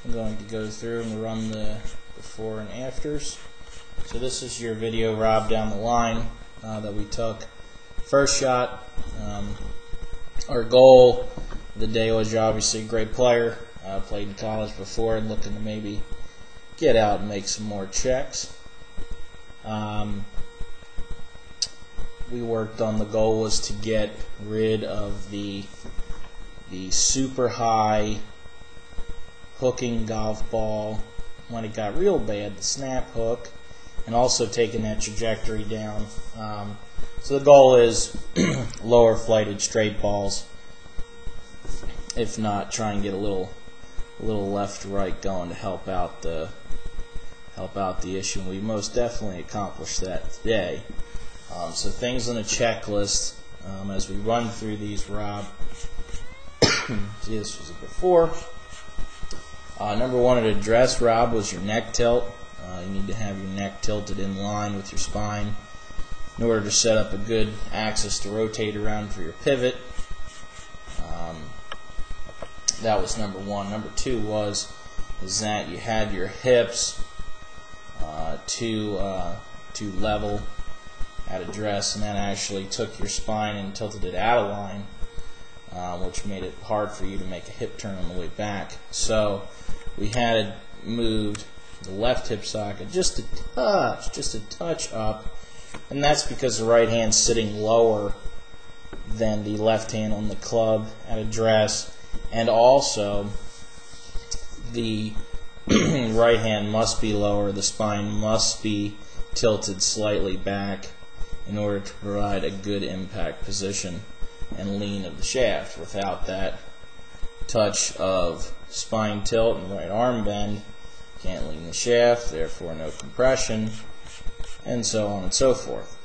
I'm going to go through and run the before and afters. So this is your video, Rob, down the line that we took. First shot, our goal of the day was, you're obviously a great player, played in college before and looking to maybe get out and make some more checks. We worked on, the goal was to get rid of the super high hooking golf ball when it got real bad, the snap hook, and also taking that trajectory down. So the goal is lower flighted straight balls. If not, try and get a little left to right going to help out the issue. And we most definitely accomplished that today. So things on the checklist as we run through these, Rob. See, this was a before. Number one at address, Rob, was your neck tilt. You need to have your neck tilted in line with your spine in order to set up a good axis to rotate around for your pivot. That was number one. Number two is that you had your hips to level at address, and that actually took your spine and tilted it out of line, which made it hard for you to make a hip turn on the way back. So we had it moved the left hip socket just a touch up, and that's because the right hand's sitting lower than the left hand on the club at address, and also the right hand must be lower, the spine must be tilted slightly back in order to provide a good impact position and lean of the shaft. Without that touch of spine tilt and right arm bend, can't lean the shaft, therefore no compression, and so on and so forth.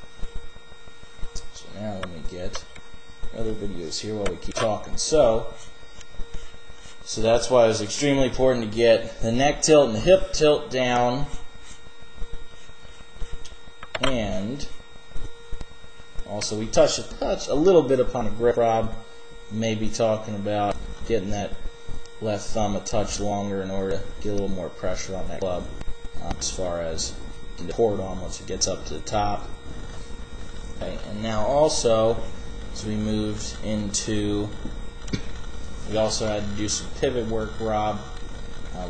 So now let me get other videos here while we keep talking. So that's why it was extremely important to get the neck tilt and the hip tilt down, and also we touch a little bit upon a grip, Rob. Maybe talking about getting that left thumb a touch longer in order to get a little more pressure on that club as far as the cord on once it gets up to the top. Okay, and now also, as we moved into, we also had to do some pivot work, Rob.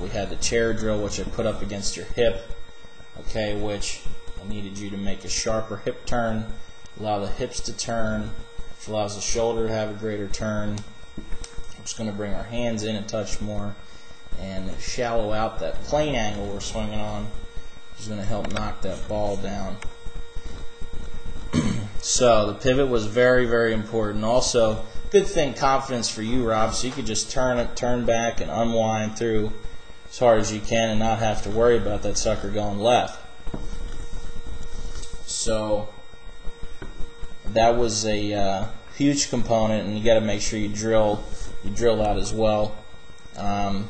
We had the chair drill, which I put up against your hip, okay, which I needed you to make a sharper hip turn, allow the hips to turn, which allows the shoulder to have a greater turn. We're just going to bring our hands in a touch more and shallow out that plane angle we're swinging on, which is going to help knock that ball down. So the pivot was very, very important. Also, good thing, confidence for you, Rob, so you could just turn back and unwind through as hard as you can and not have to worry about that sucker going left. So that was a huge component, and you got to make sure you drill out as well. And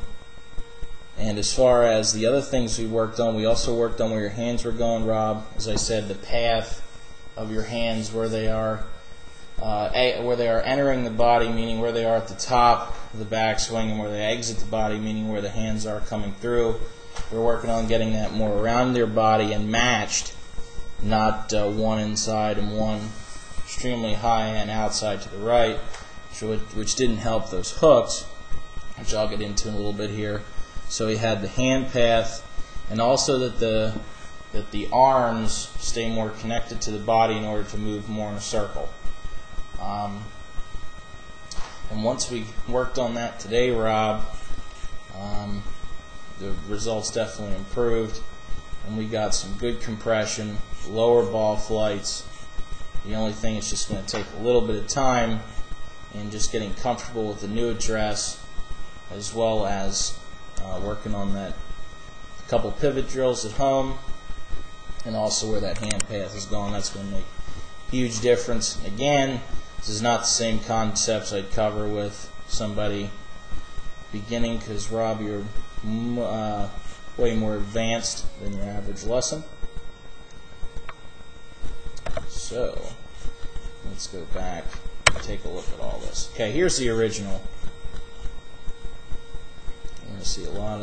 as far as the other things we worked on, we also worked on where your hands were going, Rob. As I said, the path of your hands, where they are entering the body, meaning where they are at the top of the backswing, and where they exit the body, meaning where the hands are coming through. We're working on getting that more around their body and matched, not one inside and one extremely high and outside to the right, which didn't help those hooks, which I'll get into in a little bit here. So we had the hand path, and also that the arms stay more connected to the body in order to move more in a circle. And once we worked on that today, Rob, the results definitely improved, and we got some good compression, lower ball flights. The only thing is just going to take a little bit of time in just getting comfortable with the new address, as well as working on that couple pivot drills at home, and also where that hand path is going. That's going to make a huge difference. And again, this is not the same concepts I'd cover with somebody beginning, because Rob, you're way more advanced than your average lesson. So let's go back and take a look at all this. Okay, here's the original. You're going to see a lot of